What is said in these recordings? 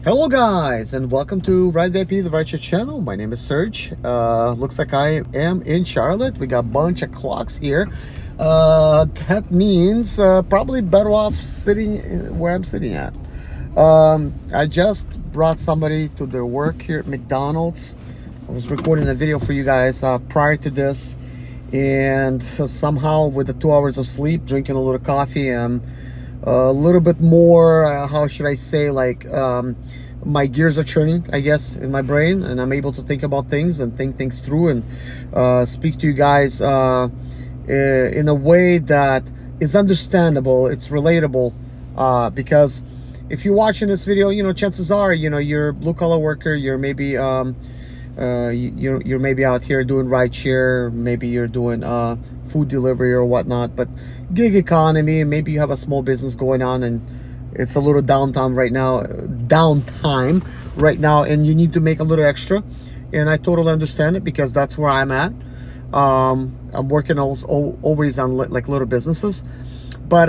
Hello guys, and welcome to Rideshare, the Rideshare channel. My name is Serge. Looks like I am in Charlotte. We got a bunch of clocks here. That means probably better off sitting where I'm sitting at. I just brought somebody to their work here at McDonald's. I was recording a video for you guys prior to this, and somehow with the 2 hours of sleep, drinking a little coffee, and a little bit more, how should I say, like my gears are churning, I guess, in my brain, and I'm able to think about things and think things through and speak to you guys in a way that is understandable, it's relatable, because if you're watching this video, chances are, you're a blue collar worker, you're maybe you're maybe out here doing rideshare, maybe you're doing food delivery or whatnot, but gig economy, maybe you have a small business going on and it's a little downtime right now, and you need to make a little extra, and I totally understand it because that's where I'm at. I'm working always on like little businesses, but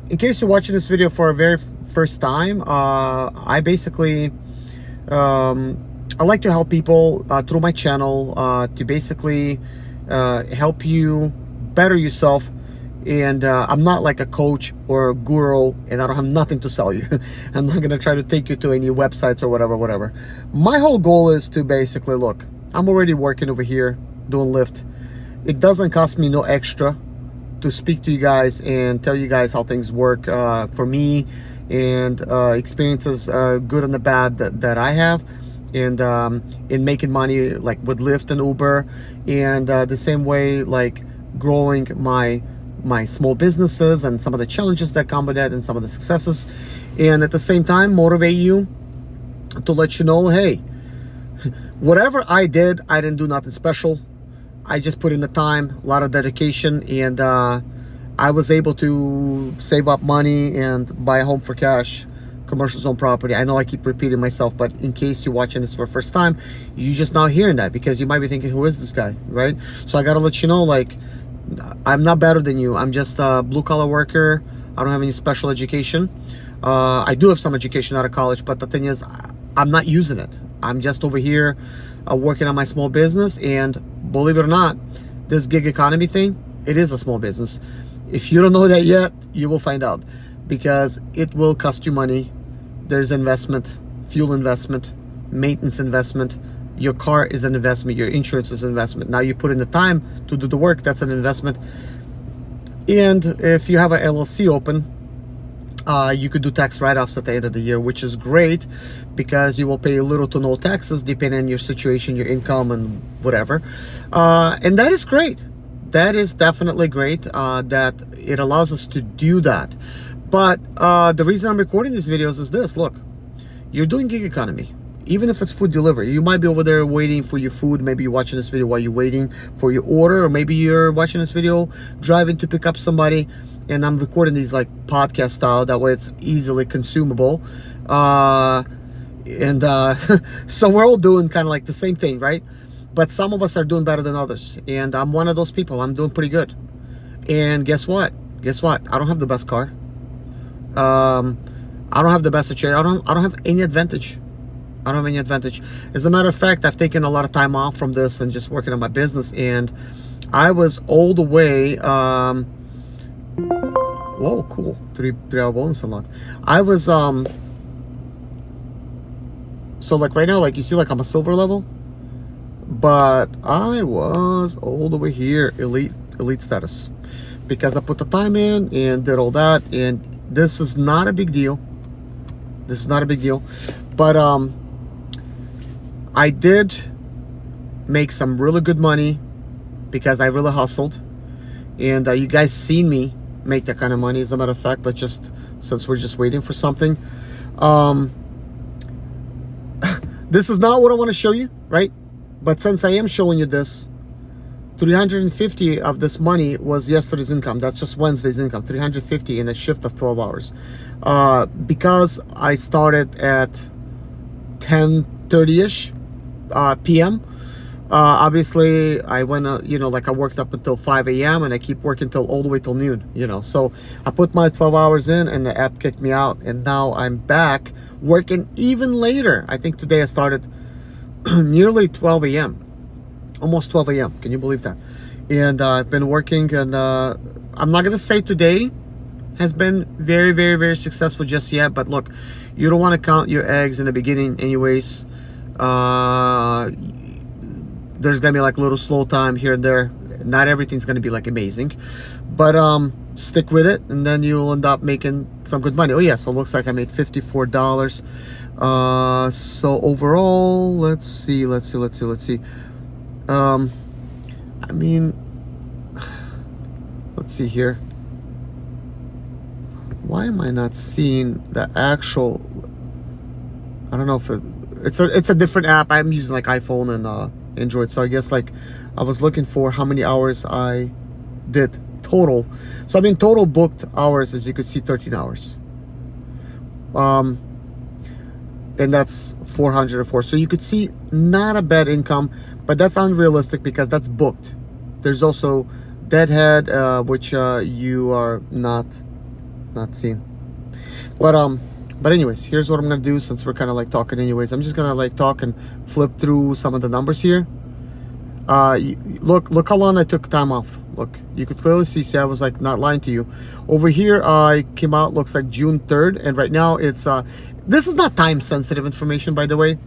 in case you're watching this video for a very first time, I basically I like to help people through my channel to basically help you better yourself. And I'm not like a coach or a guru, and I don't have nothing to sell you. I'm not gonna try to take you to any websites or whatever. My whole goal is to basically, look, I'm already working over here doing Lyft. It doesn't cost me no extra to speak to you guys and tell you guys how things work for me, and experiences, good and the bad, that I have, and in making money like with Lyft and Uber, and the same way like growing my small businesses and some of the challenges that come with that and some of the successes, and at the same time motivate you to let you know, hey, whatever I didn't do nothing special. I just put in the time, a lot of dedication, and I was able to save up money and buy a home for cash, commercial zone property. I know I keep repeating myself, but in case you're watching this for the first time, you just now hearing that because you might be thinking, who is this guy, right? So I got to let you know, like, I'm not better than you. I'm just a blue collar worker. I don't have any special education. I do have some education out of college, but the thing is, I'm not using it. I'm just over here working on my small business, and believe it or not, this gig economy thing, it is a small business. If you don't know that yet, you will find out, because it will cost you money. There's investment, fuel investment, maintenance investment. Your car is an investment, your insurance is an investment. Now you put in the time to do the work, that's an investment. And if you have an LLC open, you could do tax write-offs at the end of the year, which is great because you will pay little to no taxes depending on your situation, your income, and whatever. And that is great. That is definitely great that it allows us to do that. But the reason I'm recording these videos is this. Look, you're doing gig economy. Even if it's food delivery, you might be over there waiting for your food. Maybe you're watching this video while you're waiting for your order, or maybe you're watching this video driving to pick up somebody, and I'm recording these like podcast style, that way it's easily consumable. So we're all doing kind of like the same thing, right? But some of us are doing better than others, and I'm one of those people. I'm doing pretty good. And guess what? I don't have the best car. I don't have the best chair. I don't have any advantage. As a matter of fact, I've taken a lot of time off from this and just working on my business, and I was all the way whoa, cool, 3-hour bonus unlocked. I was so like right now, like you see, like I'm a silver level, but I was all the way here, elite status, because I put the time in and did all that. And this is not a big deal. But I did make some really good money because I really hustled, and you guys seen me make that kind of money. As a matter of fact, since we're just waiting for something, this is not what I want to show you, right? But since I am showing you this, 350 of this money was yesterday's income. That's just Wednesday's income. 350 in a shift of 12 hours. Because I started at 10:30ish p.m. Obviously I went like I worked up until 5 a.m. and I keep working till all the way till noon, so I put my 12 hours in and the app kicked me out, and now I'm back working even later. I think today I started nearly 12 a.m, almost 12 a.m. Can you believe that? And I've been working, and I'm not gonna say today has been very, very, very successful just yet, but look, you don't want to count your eggs in the beginning anyways. There's gonna be like a little slow time here and there. Not everything's gonna be like amazing, but stick with it, and then you'll end up making some good money. Oh yeah, so it looks like I made $54. So overall, let's see. I mean, let's see here. Why am I not seeing the actual? I don't know if it's a different app. I'm using like iPhone and Android, so I guess like I was looking for how many hours I did total. So I mean, total booked hours, as you could see, 13 hours. And that's 404. So you could see not a bad income, but that's unrealistic because that's booked. There's also deadhead, which you are not seeing. But anyways, here's what I'm gonna do, since we're kind of like talking anyways. I'm just gonna like talk and flip through some of the numbers here. Look how long I took time off. Look, you could clearly see I was like not lying to you. Over here I came out, looks like June 3rd, and right now it's this is not time sensitive information, by the way.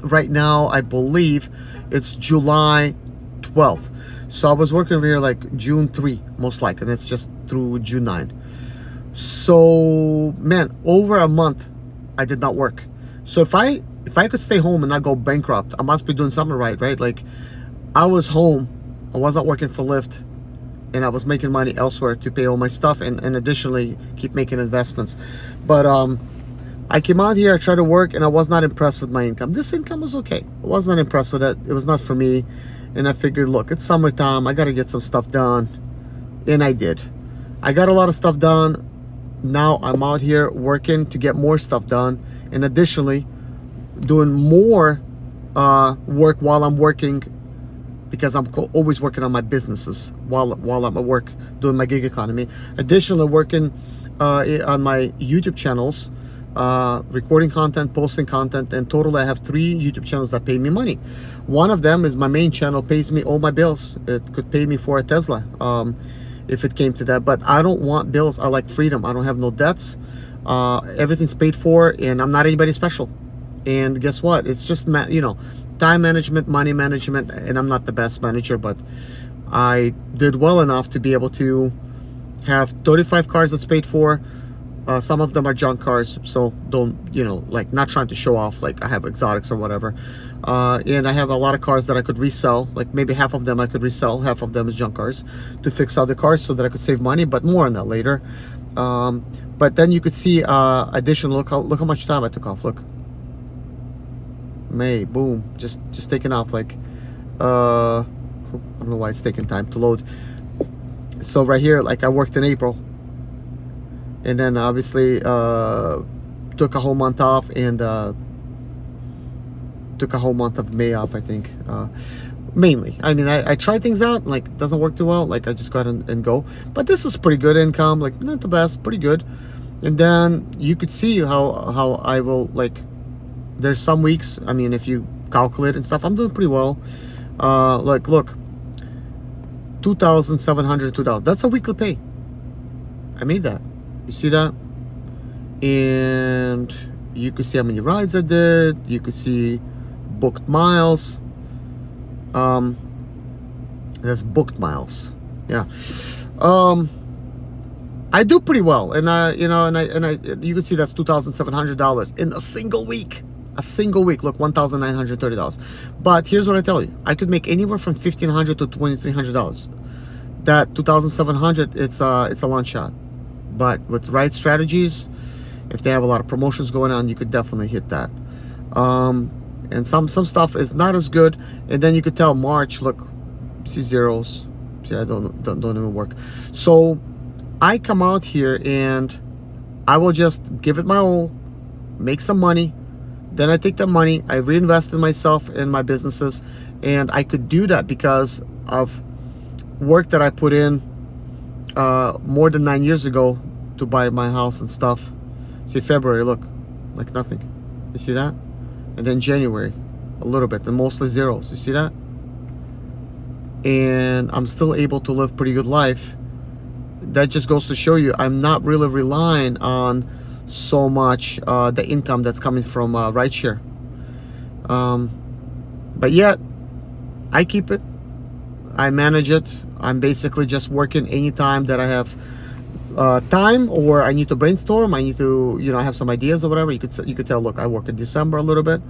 Right now I believe it's July 12th. So I was working over here like June 3 most likely, and it's just through June 9. So man, over a month I did not work. So if I could stay home and not go bankrupt, I must be doing something right? Like, I was home, I was not working for Lyft, and I was making money elsewhere to pay all my stuff, and additionally keep making investments. But I came out here, I tried to work, and I was not impressed with my income. This income was okay. I was not impressed with it. It was not for me. And I figured, look, it's summertime, I gotta get some stuff done. And I did. I got a lot of stuff done. Now I'm out here working to get more stuff done, and additionally doing more work while I'm working, because I'm always working on my businesses while I'm at work doing my gig economy. Additionally, working on my YouTube channels, recording content, posting content. In total, I have 3 YouTube channels that pay me money. One of them is my main channel, pays me all my bills. It could pay me for a Tesla if it came to that, but I don't want bills. I like freedom. I don't have no debts. Everything's paid for, and I'm not anybody special. And guess what? It's just time management, money management, and I'm not the best manager, but I did well enough to be able to have 35 cars that's paid for. Some of them are junk cars, so don't, like, not trying to show off like I have exotics or whatever. And I have a lot of cars that I could resell. Like maybe half of them I could resell, half of them is junk cars, to fix other cars so that I could save money, but more on that later. But then you could see additional, look how much time I took off. Look, May, boom, just taking off. Like I don't know why it's taking time to load. So right here, like I worked in April, and then obviously took a whole month off, and took a whole month of May off, I think. Mainly, I mean, I try things out, like it doesn't work too well, like I just go ahead and go. But this was pretty good income, like not the best, pretty good. And then you could see how I will, like, there's some weeks, I mean, if you calculate and stuff, I'm doing pretty well. Like look, $2,702, that's a weekly pay. I made that. You see that? And you could see how many rides I did. You could see booked miles. That's booked miles. Yeah. I do pretty well, and you could see that's $2,700 in a single week. A single week. Look, $1,930. But here's what I tell you: I could make anywhere from $1,500 to $2,300. That $2,700, it's a long shot. But with the right strategies, if they have a lot of promotions going on, you could definitely hit that. And some stuff is not as good, and then you could tell March. Look, see zeros. See, I don't even work. So I come out here and I will just give it my all, make some money. Then I take that money, I reinvest in myself and my businesses, And I could do that because of work that I put in more than 9 years ago to buy my house and stuff. See, February, look, like nothing. You see that? And then January, a little bit, and mostly zeros. You see that? And I'm still able to live pretty good life. That just goes to show you I'm not really relying on so much the income that's coming from rideshare. But yet, I keep it. I manage it. I'm basically just working anytime that I have time, or I need to brainstorm. I need to, I have some ideas or whatever. You could tell. Look, I work in December a little bit,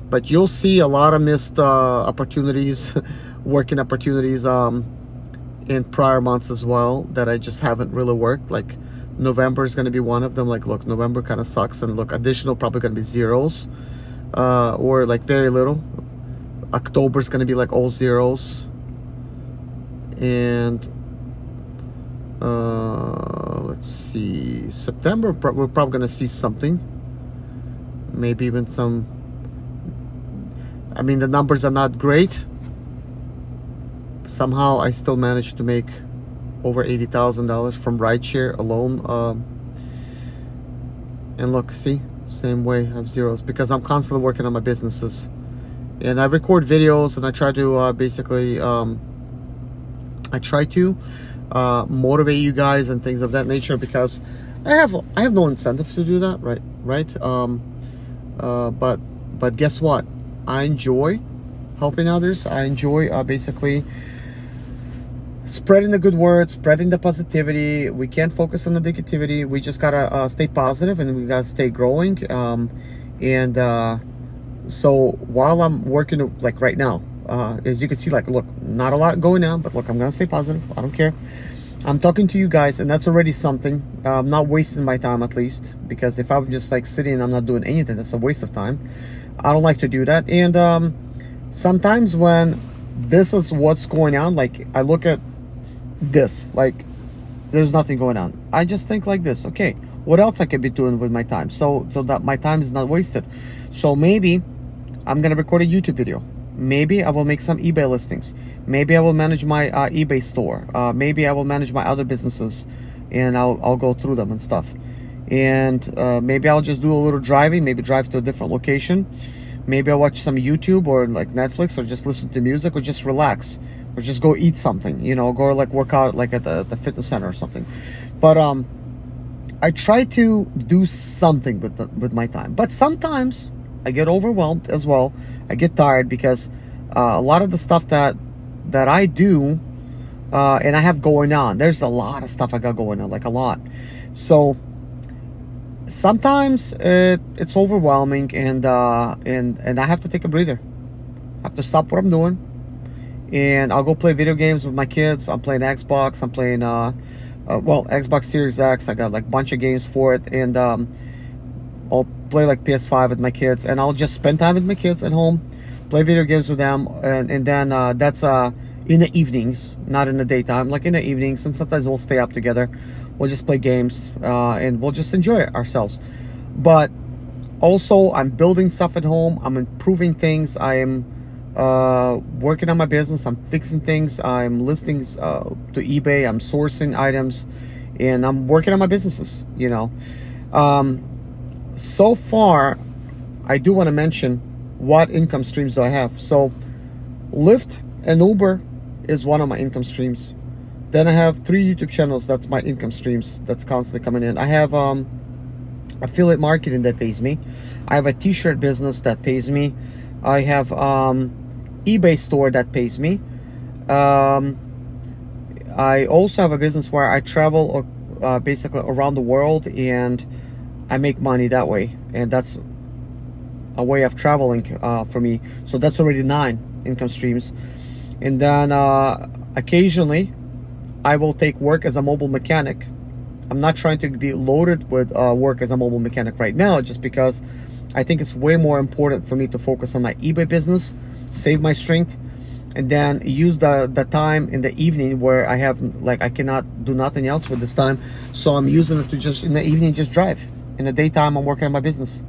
but you'll see a lot of missed opportunities, working opportunities in prior months as well that I just haven't really worked. Like November is going to be one of them. Like, look, November kind of sucks, and look, additional probably going to be zeros, or like very little. October is going to be like all zeros. And let's see, September we're probably gonna see something, maybe even some. I mean, the numbers are not great. Somehow I still managed to make over $80,000 from rideshare alone. And look, see, same way, I have zeros because I'm constantly working on my businesses, and I record videos, and I try to basically motivate you guys and things of that nature, because I have no incentive to do that, right? But guess what? I enjoy helping others. I enjoy basically spreading the good word, spreading the positivity. We can't focus on the negativity. We just gotta stay positive, and we gotta stay growing. So while I'm working, like right now, as you can see, like, look, not a lot going on, but look, I'm gonna stay positive. I don't care. I'm talking to you guys, and that's already something. I'm not wasting my time, at least, because if I'm just like sitting and I'm not doing anything, that's a waste of time. I don't like to do that. And sometimes when this is what's going on, like I look at this, like there's nothing going on, I just think like this: okay, what else I could be doing with my time, so that my time is not wasted. So maybe I'm gonna record a YouTube video. Maybe I will make some eBay listings. Maybe I will manage my eBay store. Maybe I will manage my other businesses, and I'll go through them and stuff. And maybe I'll just do a little driving. Maybe drive to a different location. Maybe I'll watch some YouTube or like Netflix, or just listen to music, or just relax, or just go eat something. Go like work out like at the fitness center or something. But I try to do something with my time. But sometimes I get overwhelmed as well. I get tired because a lot of the stuff that I do and I have going on, there's a lot of stuff I got going on, like a lot. So sometimes it's overwhelming, and I have to take a breather. I have to stop what I'm doing, and I'll go play video games with my kids. I'm playing Xbox. I'm playing Xbox Series X. I got like a bunch of games for it, and I'll play like PS5 with my kids, and I'll just spend time with my kids at home, play video games with them, and then that's in the evenings, not in the daytime, like in the evenings. And sometimes we'll stay up together, we'll just play games, and we'll just enjoy it ourselves. But also, I'm building stuff at home, I'm improving things, I am working on my business, I'm fixing things, I'm listing to eBay, I'm sourcing items, and I'm working on my businesses. So far, I do want to mention what income streams do I have. So Lyft and Uber is one of my income streams. Then I have 3 YouTube channels. That's my income streams that's constantly coming in. I have affiliate marketing that pays me. I have a t-shirt business that pays me. I have eBay store that pays me. I also have a business where I travel basically around the world, and I make money that way, and that's a way of traveling for me. So that's already 9 income streams. And then occasionally I will take work as a mobile mechanic. I'm not trying to be loaded with work as a mobile mechanic right now, just because I think it's way more important for me to focus on my eBay business, save my strength, and then use the time in the evening where I have, like, I cannot do nothing else with this time. So I'm using it to just in the evening just drive. In the daytime, I'm working on my business.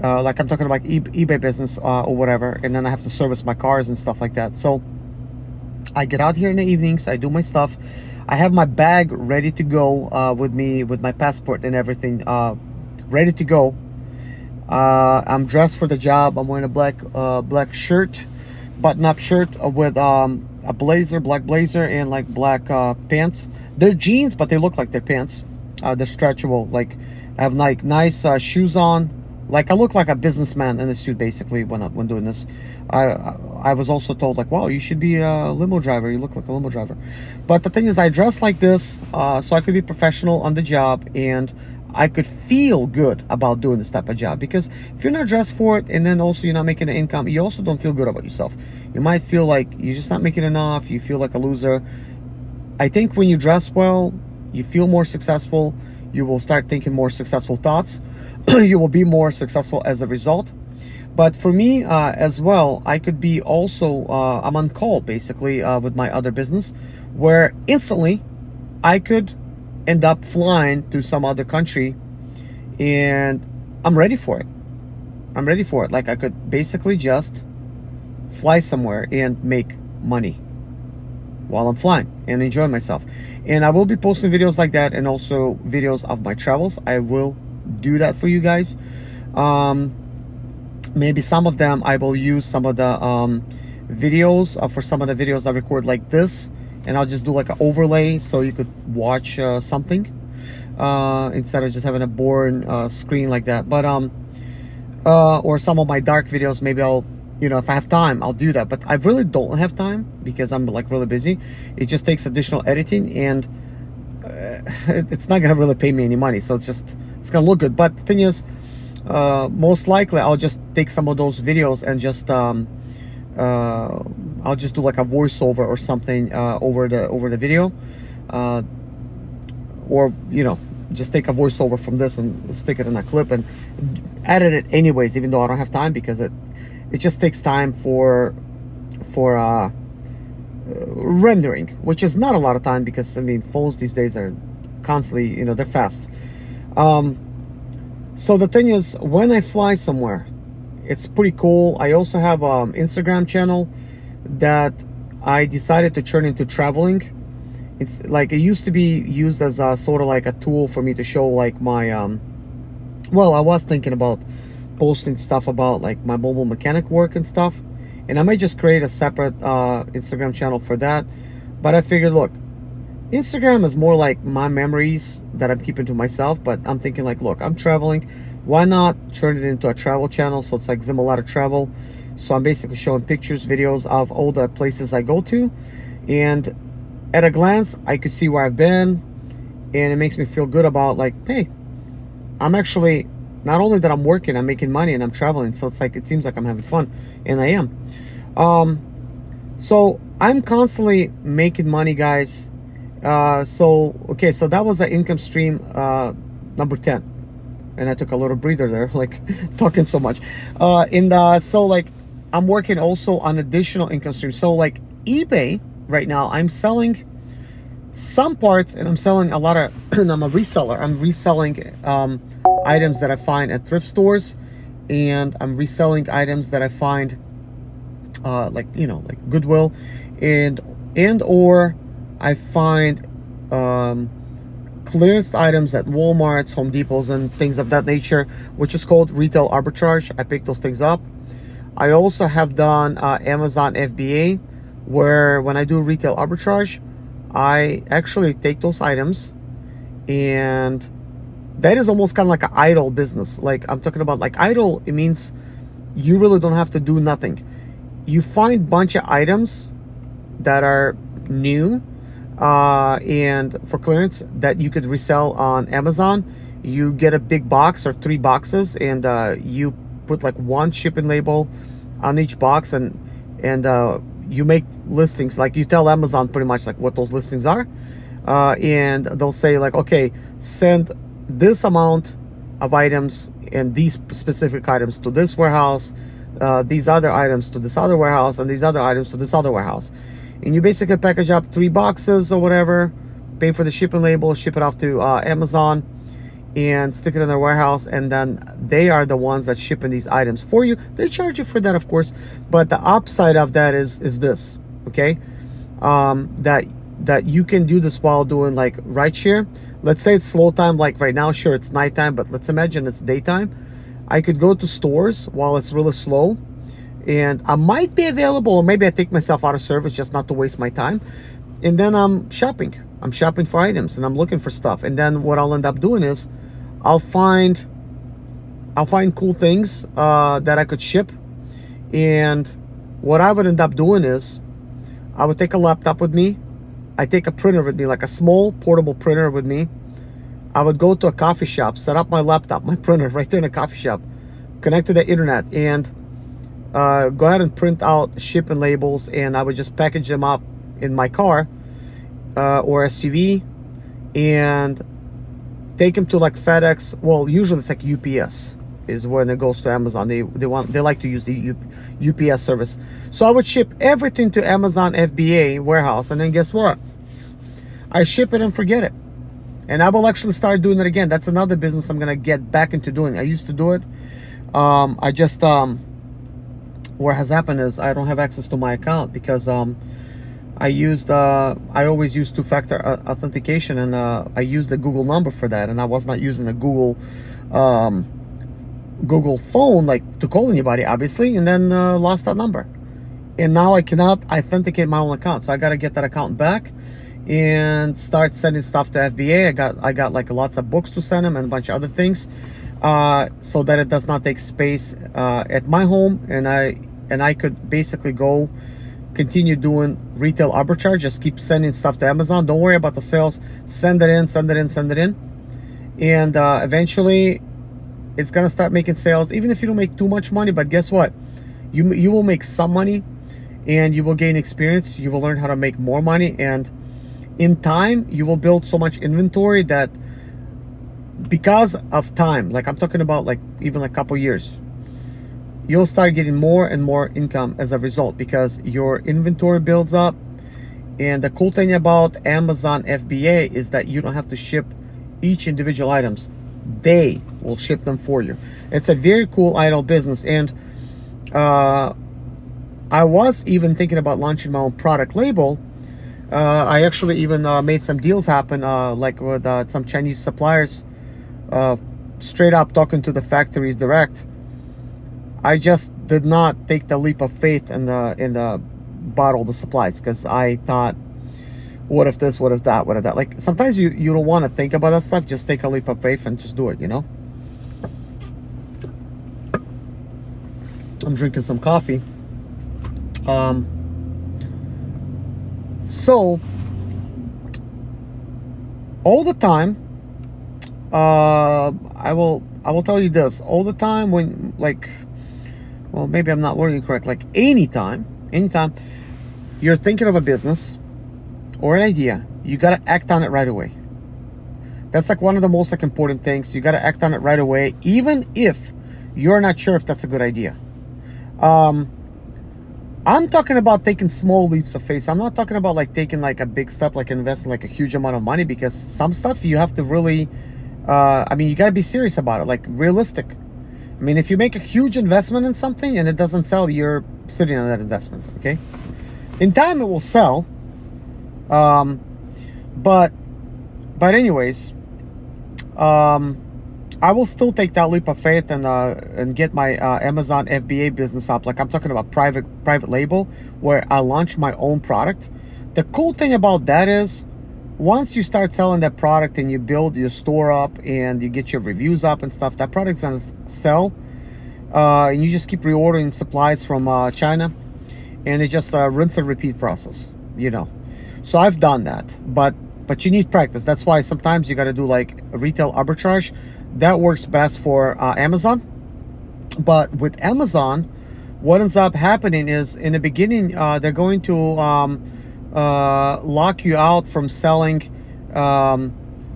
like I'm talking about eBay business or whatever, and then I have to service my cars and stuff like that. So I get out here in the evenings, I do my stuff. I have my bag ready to go with me, with my passport and everything ready to go. I'm dressed for the job. I'm wearing a black shirt, button-up shirt with a blazer, black blazer, and like black pants. They're jeans, but they look like they're pants. They're stretchable. Like I have like nice shoes on. Like I look like a businessman in a suit, basically, when doing this. I was also told like, wow, you should be a limo driver. You look like a limo driver. But the thing is, I dress like this so I could be professional on the job, and I could feel good about doing this type of job. Because if you're not dressed for it, and then also you're not making the income, you also don't feel good about yourself. You might feel like you're just not making enough. You feel like a loser. I think when you dress well, you feel more successful. You will start thinking more successful thoughts. You will be more successful as a result. But for me as well, I could be also, I'm on call basically with my other business, where instantly I could end up flying to some other country, and I'm ready for it. I'm ready for it. Like I could basically just fly somewhere and make money while I'm flying and enjoy myself. And I will be posting videos like that, and also videos of my travels. I will do that for you guys. Maybe some of them I will use some of the videos for some of the videos I record like this, and I'll just do like an overlay so you could watch something instead of just having a boring screen like that. But or some of my dark videos, maybe I'll, you know, if I have time, I'll do that. But I really don't have time because I'm like really busy. It just takes additional editing, and it's not gonna really pay me any money, so it's gonna look good. But the thing is, most likely I'll just take some of those videos and just I'll just do like a voiceover or something over the video, or you know, just take a voiceover from this and stick it in a clip and edit it anyways, even though I don't have time, because it just takes time for rendering, which is not a lot of time, because I mean phones these days are constantly, you know, they're fast. So the thing is, when I fly somewhere, it's pretty cool. I also have Instagram channel that I decided to turn into traveling. It's like, it used to be used as a sort of like a tool for me to show like my well, I was thinking about posting stuff about like my mobile mechanic work and stuff, and I might just create a separate Instagram channel for that. But I figured, look, Instagram is more like my memories that I'm keeping to myself. But I'm thinking like, look, I'm traveling, why not turn it into a travel channel? So it's like Zimmalata Travel. So I'm basically showing pictures, videos of all the places I go to, and at a glance I could see where I've been, and it makes me feel good about like, hey, I'm actually, not only that I'm working, I'm making money and I'm traveling. So it's like, it seems like I'm having fun, and I am. So I'm constantly making money, guys. Okay, so that was the income stream number 10, and I took a little breather there, like talking so much. So like I'm working also on additional income streams. So like eBay right now, I'm selling some parts, and I'm selling a lot of and I'm a reseller. I'm reselling items that I find at thrift stores, and I'm reselling items that I find like, you know, like Goodwill, and or I find clearance items at Walmart's, Home Depots, and things of that nature, which is called retail arbitrage. I pick those things up. I also have done Amazon FBA, where when I do retail arbitrage, I actually take those items, and that is almost kind of like an idle business. Like I'm talking about like idle, it means you really don't have to do nothing. You find a bunch of items that are new and for clearance that you could resell on Amazon. You get a big box or 3 boxes, and you put like one shipping label on each box, and you make listings. Like you tell Amazon pretty much like what those listings are, and they'll say like, okay, send this amount of items and these specific items to this warehouse, these other items to this other warehouse, and these other items to this other warehouse. And you basically package up 3 boxes or whatever, pay for the shipping label, ship it off to Amazon, and stick it in their warehouse, and then they are the ones that shipping these items for you. They charge you for that, of course, but the upside of that is this, okay? That you can do this while doing like rideshare. Let's say it's slow time, like right now, sure, it's nighttime, but let's imagine it's daytime. I could go to stores while it's really slow, and I might be available, or maybe I take myself out of service just not to waste my time. And then I'm shopping for items, and I'm looking for stuff. And then what I'll end up doing is I'll find cool things that I could ship. And what I would end up doing is I would take a laptop with me. I take a printer with me, like a small portable printer with me. I would go to a coffee shop, set up my laptop, my printer right there in a coffee shop, connect to the internet, and go ahead and print out shipping labels, and I would just package them up in my car or SUV and take them to like FedEx. Well, usually it's like UPS is when it goes to Amazon. They like to use the UPS service. So I would ship everything to Amazon FBA warehouse, and then guess what? I ship it and forget it. And I will actually start doing it again. That's another business I'm gonna get back into doing. I used to do it. I just what has happened is I don't have access to my account because I always use two-factor authentication, and I used the Google number for that, and I was not using a Google phone like to call anybody, obviously, and then lost that number. And now I cannot authenticate my own account, so I got to get that account back and start sending stuff to FBA. I got like lots of books to send them and a bunch of other things, so that it does not take space at my home, and I could basically go continue doing retail arbitrage. Just keep sending stuff to Amazon. Don't worry about the sales. Send it in, and eventually it's gonna start making sales. Even if you don't make too much money, but guess what? You will make some money, and you will gain experience. You will learn how to make more money, and in time you will build so much inventory that because of time, like I'm talking about like even a couple years, you'll start getting more and more income as a result because your inventory builds up. And the cool thing about Amazon FBA is that you don't have to ship each individual items. They will ship them for you. It's a very cool idle business. And I was even thinking about launching my own product label. I actually even made some deals happen, like with some Chinese suppliers, straight up talking to the factories direct. I just did not take the leap of faith and bought all the supplies because I thought, what if this, what if that, what if that? Like sometimes you don't want to think about that stuff. Just take a leap of faith and just do it, you know? I'm drinking some coffee. So all the time, I will tell you this, all the time when like, well, maybe I'm not wording correct. Like anytime you're thinking of a business or an idea, you got to act on it right away. That's like one of the most like important things. You got to act on it right away, even if you're not sure if that's a good idea. I'm talking about taking small leaps of faith. I'm not talking about like taking like a big step, like investing like a huge amount of money, because some stuff you have to really, you got to be serious about it, like realistic. I mean, if you make a huge investment in something and it doesn't sell, you're sitting on that investment, okay? In time, it will sell. But anyways, I will still take that leap of faith and get my Amazon FBA business up. Like I'm talking about private label, where I launch my own product. The cool thing about that is, once you start selling that product and you build your store up and you get your reviews up and stuff, that product's gonna sell. And you just keep reordering supplies from China, and it's just a rinse and repeat process, you know. So I've done that, but you need practice. That's why sometimes you got to do like a retail arbitrage. That works best for Amazon. But with Amazon, what ends up happening is in the beginning, they're going to lock you out from selling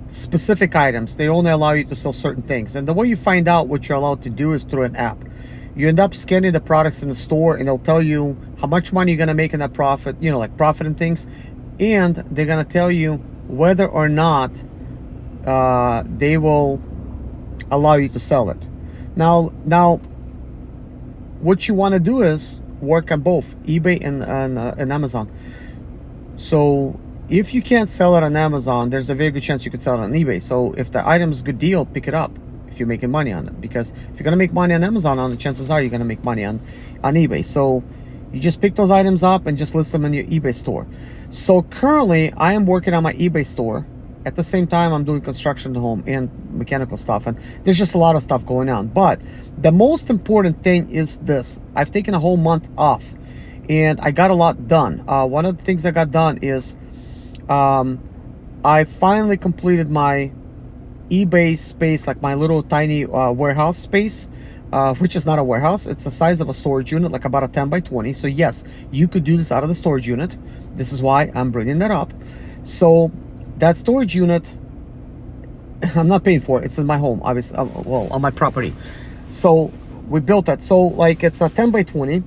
specific items. They only allow you to sell certain things. And the way you find out what you're allowed to do is through an app. You end up scanning the products in the store, and it'll tell you how much money you're going to make in that profit, you know, like profit and things. And they're going to tell you whether or not they will allow you to sell it. Now, what you want to do is work on both eBay and Amazon. So if you can't sell it on Amazon, there's a very good chance you could sell it on eBay. So if the item is a good deal, pick it up if you're making money on it. Because if you're gonna make money on Amazon on it, chances are you're gonna make money on eBay. So you just pick those items up and just list them in your eBay store. So currently I am working on my eBay store. At the same time, I'm doing construction at home and mechanical stuff, and there's just a lot of stuff going on. But the most important thing is this: I've taken a whole month off and I got a lot done. One of the things I got done is I finally completed my eBay space, like my little tiny warehouse space, which is not a warehouse. It's the size of a storage unit, like about a 10 by 20. So yes, you could do this out of the storage unit. This is why I'm bringing that up. So that storage unit, I'm not paying for it. It's in my home, obviously, well, on my property. So we built that. So like it's a 10 by 20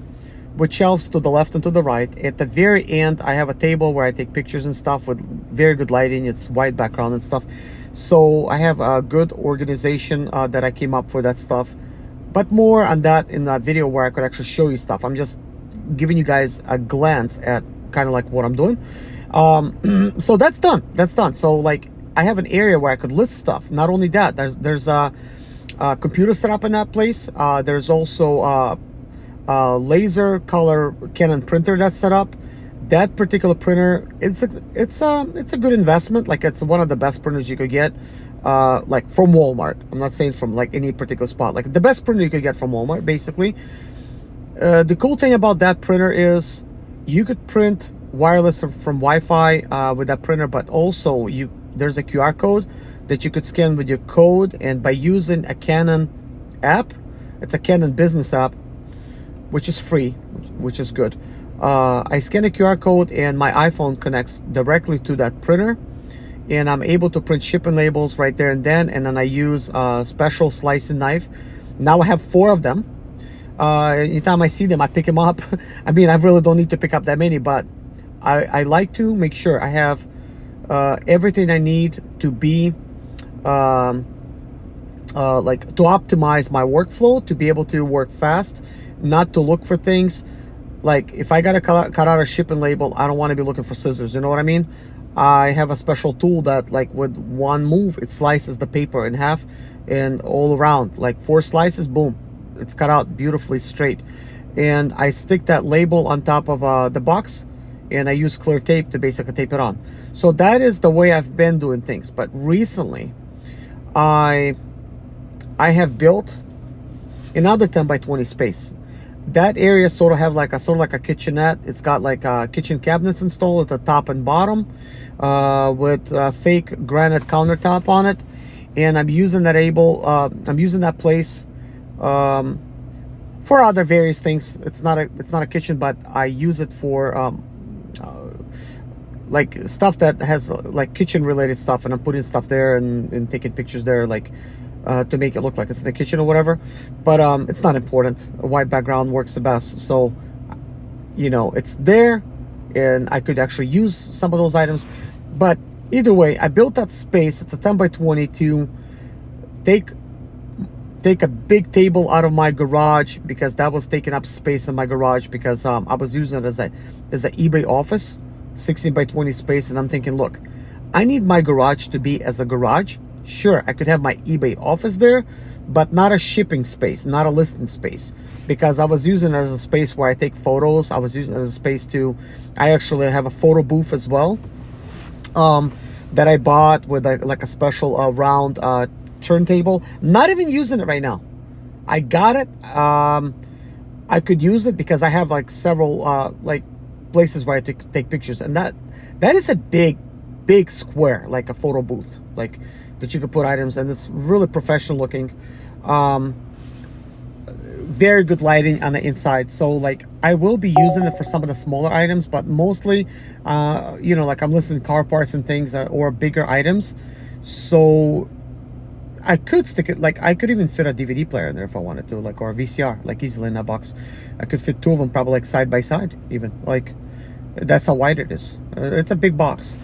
with shelves to the left and to the right. At the very end, I have a table where I take pictures and stuff with very good lighting. It's white background and stuff. So I have a good organization that I came up for that stuff. But more on that in that video where I could actually show you stuff. I'm just giving you guys a glance at kind of like what I'm doing. So that's done. So like I have an area where I could list stuff. Not only that, there's a computer set up in that place. There's also a laser color Canon printer that's set up. That particular printer, it's a good investment. Like it's one of the best printers you could get, like from Walmart. I'm not saying from like any particular spot. Like the best printer you could get from Walmart, basically. The cool thing about that printer is you could print wireless from Wi-Fi with that printer, but also there's a QR code that you could scan with your code, and by using a Canon app, it's a Canon business app, which is free, which is good. I scan a QR code and my iPhone connects directly to that printer, and I'm able to print shipping labels right there and then I use a special slicing knife. Now I have 4 of them. Anytime I see them, I pick them up. I mean, I really don't need to pick up that many, but I like to make sure I have everything I need to be like to optimize my workflow, to be able to work fast, not to look for things. Like if I gotta cut out a shipping label, I don't want to be looking for scissors, you know what I mean? I have a special tool that like with one move, it slices the paper in half and all around, like 4 slices, boom, it's cut out beautifully straight. And I stick that label on top of the box, and I use clear tape to basically tape it on. So that is the way I've been doing things. But recently I have built another 10 by 20 space. That area sort of have like a kitchenette. It's got like kitchen cabinets installed at the top and bottom with fake granite countertop on it. And I'm using that place for other various things. It's not a kitchen, but I use it for like stuff that has like kitchen related stuff, and I'm putting stuff there and taking pictures there, like to make it look like it's in the kitchen or whatever. But it's not important. A white background works the best. So you know, it's there, and I could actually use some of those items. But either way, I built that space. It's a 10 by 20 to take a big table out of my garage, because that was taking up space in my garage, because I was using it as a eBay office, 16 by 20 space. And I'm thinking, look, I need my garage to be as a garage. Sure, I could have my eBay office there, but not a shipping space, not a listing space, because I was using it as a space where I take photos. I was using it as a space I actually have a photo booth as well, that I bought with like a special round turntable. Not even using it right now. I got it. I could use it because I have like several like places where I take pictures, and that is a big square, like a photo booth, like that you could put items, and it's really professional looking. Very good lighting on the inside. So like I will be using it for some of the smaller items, but mostly you know, like I'm listing car parts and things, or bigger items. So I could stick it, like I could even fit a DVD player in there if I wanted to, like, or a VCR, like easily in that box. I could fit 2 of them probably, like side by side even. Like that's how wide it is. It's a big box.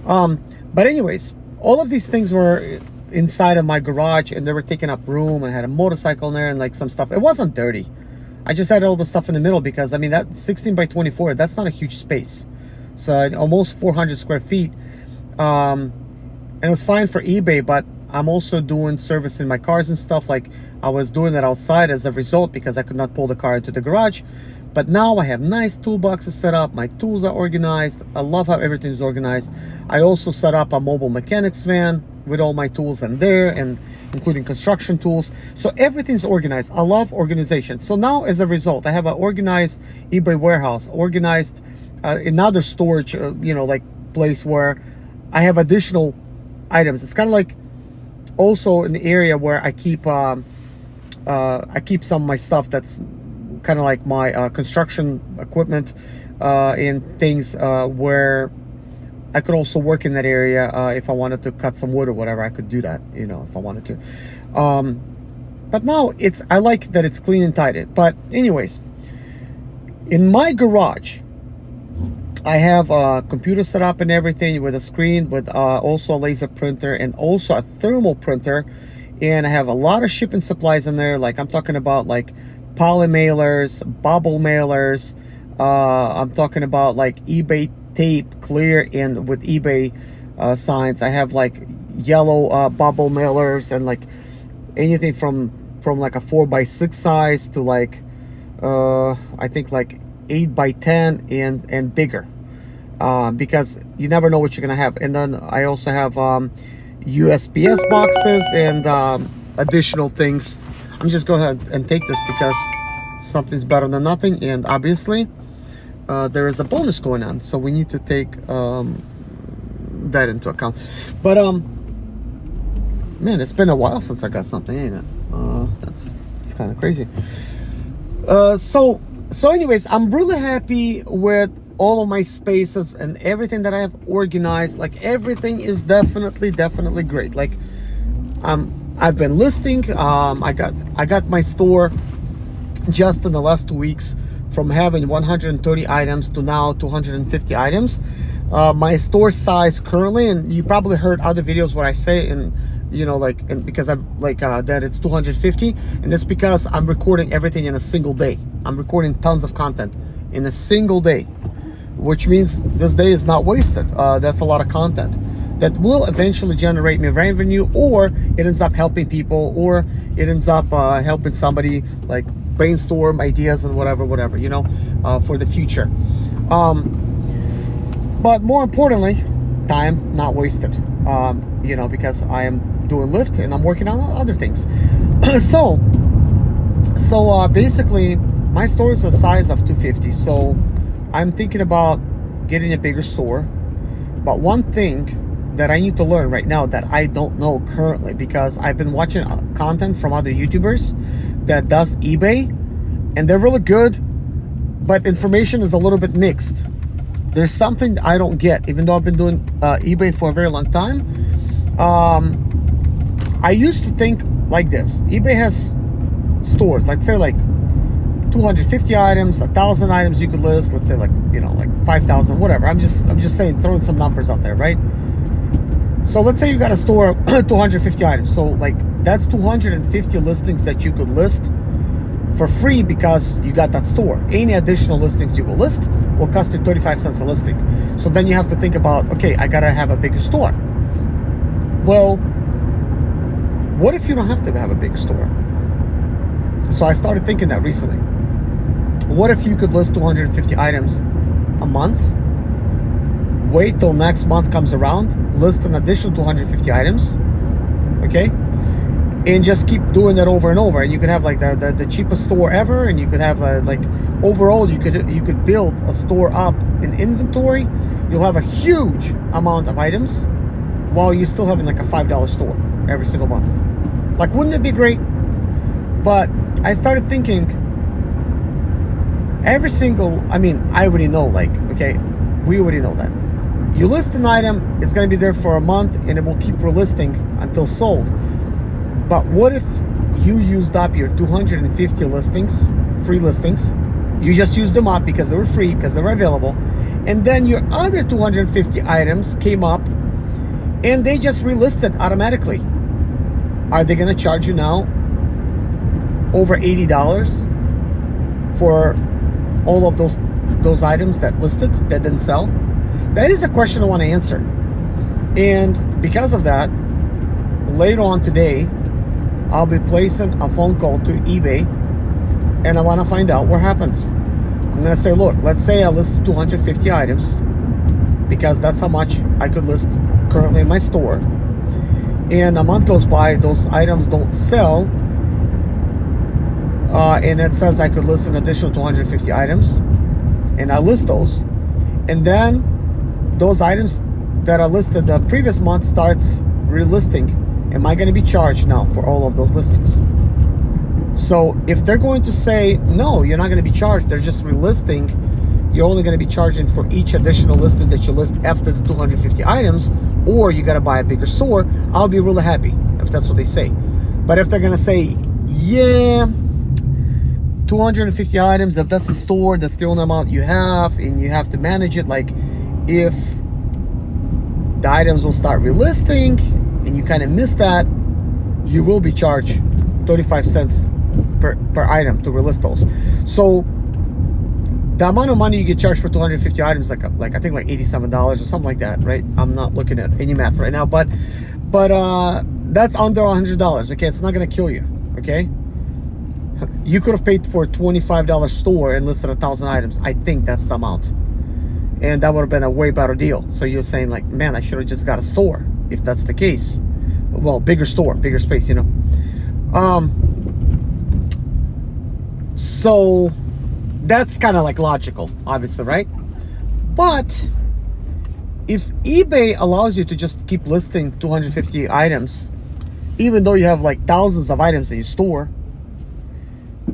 But anyways, all of these things were inside of my garage, and they were taking up room. I had a motorcycle in there and like some stuff. It wasn't dirty. I just had all the stuff in the middle because I mean that 16 by 24, that's not a huge space. So almost 400 square feet. And it was fine for eBay, but I'm also doing servicing my cars and stuff. Like I was doing that outside as a result because I could not pull the car into the garage. But now I have nice toolboxes set up. My tools are organized. I love how everything is organized. I also set up a mobile mechanics van with all my tools in there, and including construction tools. So everything's organized. I love organization. So now as a result, I have an organized eBay warehouse, organized another storage, like place where I have additional items. It's kind of like also an area where I keep some of my stuff that's kind of like my construction equipment and things where I could also work in that area if I wanted to cut some wood or whatever. I could do that, if I wanted to. But now I like that it's clean and tidy. But anyways, in my garage, I have a computer set up and everything with a screen, with also a laser printer and also a thermal printer. And I have a lot of shipping supplies in there. Like I'm talking about like poly mailers, bubble mailers. I'm talking about like eBay tape, clear and with eBay signs. I have like yellow bubble mailers and like anything from like a 4x6 size to like I think like 8x10 and bigger, because you never know what you're gonna have. And then I also have USPS boxes and additional things. I'm just going ahead and take this because something's better than nothing, and obviously there is a bonus going on, so we need to take that into account. But man, it's been a while since I got something, ain't it? It's kind of crazy. So anyways, I'm really happy with all of my spaces and everything that I have organized. Like everything is definitely great. Like I've been listing. I got my store just in the last 2 weeks from having 130 items to now 250 items. My store size currently, and you probably heard other videos where I say, and because I'm like that it's 250, and it's because I'm recording everything in a single day. I'm recording tons of content in a single day, which means this day is not wasted. That's a lot of content that will eventually generate me revenue, or it ends up helping people, or it ends up helping somebody like brainstorm ideas and whatever, for the future. But more importantly, time not wasted, because I am doing Lyft and I'm working on other things. so basically my store is the size of 250. So I'm thinking about getting a bigger store. But one thing that I need to learn right now that I don't know currently, because I've been watching content from other YouTubers that does eBay, and they're really good, but information is a little bit mixed. There's something I don't get, even though I've been doing eBay for a very long time. I used to think like this: eBay has stores, let's say like 250 items, 1,000 items you could list. Let's say like 5,000, whatever. I'm just saying, throwing some numbers out there, right? So let's say you got a store 250 items. So like that's 250 listings that you could list for free because you got that store. Any additional listings you will list will cost you 35 cents a listing. So then you have to think about, okay, I gotta have a bigger store. Well, what if you don't have to have a bigger store? So I started thinking that recently. What if you could list 250 items a month, wait till next month comes around, list an additional 250 items, okay, and just keep doing that over and over, and you could have like the cheapest store ever, and you could have like overall you could build a store up in inventory. You'll have a huge amount of items while you're still having like a $5 store every single month. Like, wouldn't it be great? But I started thinking, I already know, like, okay, we already know that you list an item, it's going to be there for a month, and it will keep relisting until sold. But what if you used up your 250 listings, free listings, you just used them up because they were free, because they were available, and then your other 250 items came up and they just relisted automatically? Are they gonna charge you now over $80 for all of those items that listed that didn't sell? That is a question I want to answer. And because of that, later on today, I'll be placing a phone call to eBay, and I want to find out what happens. I'm gonna say, look, let's say I listed 250 items, because that's how much I could list currently in my store, and a month goes by, those items don't sell, and it says I could list an additional 250 items, and I list those, and then those items that are listed the previous month starts relisting. Am I going to be charged now for all of those listings? So if they're going to say no, you're not going to be charged, they're just relisting, you're only going to be charging for each additional listing that you list after the 250 items, or you got to buy a bigger store, I'll be really happy if that's what they say. But if they're going to say, yeah, 250 items, if that's the store, that's the only amount you have, and you have to manage it, like if the items will start relisting and you kind of miss that, you will be charged 35 cents per item to relist those. So the amount of money you get charged for 250 items, like I think like $87 or something like that, right? I'm not looking at any math right now, but that's under $100. Okay, it's not gonna kill you. Okay, you could have paid for a $25 store and listed 1,000 items. I think that's the amount, and that would have been a way better deal. So you're saying like, man, I should have just got a store. If that's the case, well, bigger store, bigger space, you know. So that's kind of like logical, obviously, right? But if eBay allows you to just keep listing 250 items, even though you have like thousands of items in your store,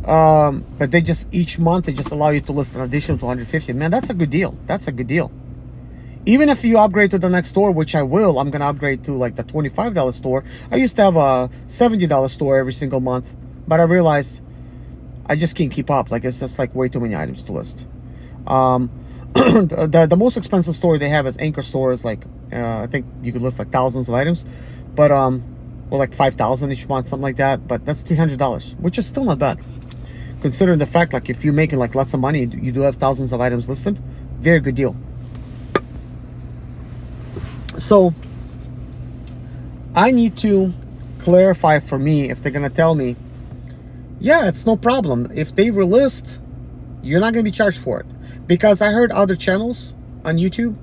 but they just each month they just allow you to list an additional 250, man, that's a good deal. That's a good deal. Even if you upgrade to the next store, which I will, I'm gonna upgrade to like the $25 store. I used to have a $70 store every single month, but I realized I just can't keep up. Like, it's just like way too many items to list. The most expensive store they have is Anchor stores. Like, I think you could list like thousands of items, but or like 5,000 each month, something like that. But that's $300, which is still not bad, considering the fact like if you're making like lots of money, you do have thousands of items listed. Very good deal. So I need to clarify for me if they're gonna tell me, yeah, it's no problem. If they relist, you're not gonna be charged for it. Because I heard other channels on YouTube,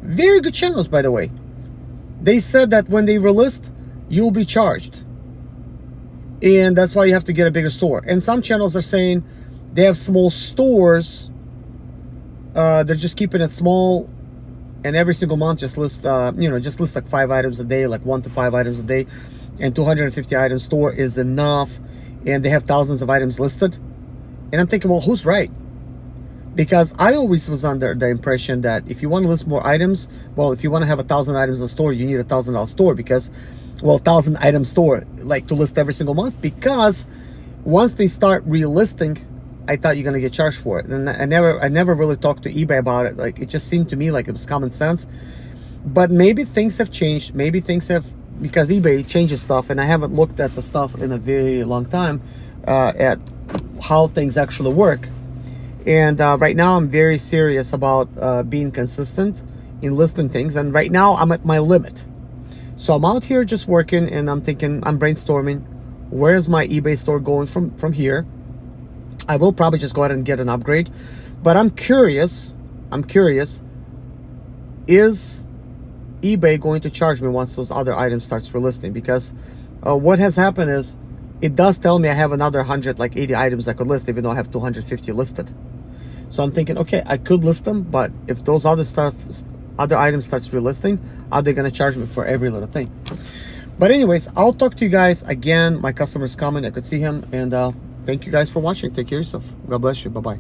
very good channels by the way, they said that when they relist, you'll be charged. And that's why you have to get a bigger store. And some channels are saying they have small stores, they're just keeping it small, and every single month just list just list like 5 items a day, like 1 to 5 items a day, and 250 item store is enough, and they have thousands of items listed. And I'm thinking, well, who's right? Because I always was under the impression that if you want to list more items, well, if you want to have 1,000 items in a store, you need $1,000 store, because, well, 1,000 item store, like, to list every single month, because once they start relisting, I thought you're gonna get charged for it. And I never really talked to eBay about it. Like, it just seemed to me like it was common sense. But maybe things have changed. Maybe things have, because eBay changes stuff, and I haven't looked at the stuff in a very long time at how things actually work. And right now I'm very serious about being consistent in listing things. And right now I'm at my limit. So I'm out here just working, and I'm thinking, I'm brainstorming, where's my eBay store going from here? I will probably just go ahead and get an upgrade, but I'm curious, is eBay going to charge me once those other items starts relisting? Because what has happened is, it does tell me I have another 180 items I could list, even though I have 250 listed. So I'm thinking, okay, I could list them, but if those other items starts relisting, are they gonna charge me for every little thing? But anyways, I'll talk to you guys again. My customer's coming, I could see him, and thank you guys for watching. Take care of yourself. God bless you. Bye-bye.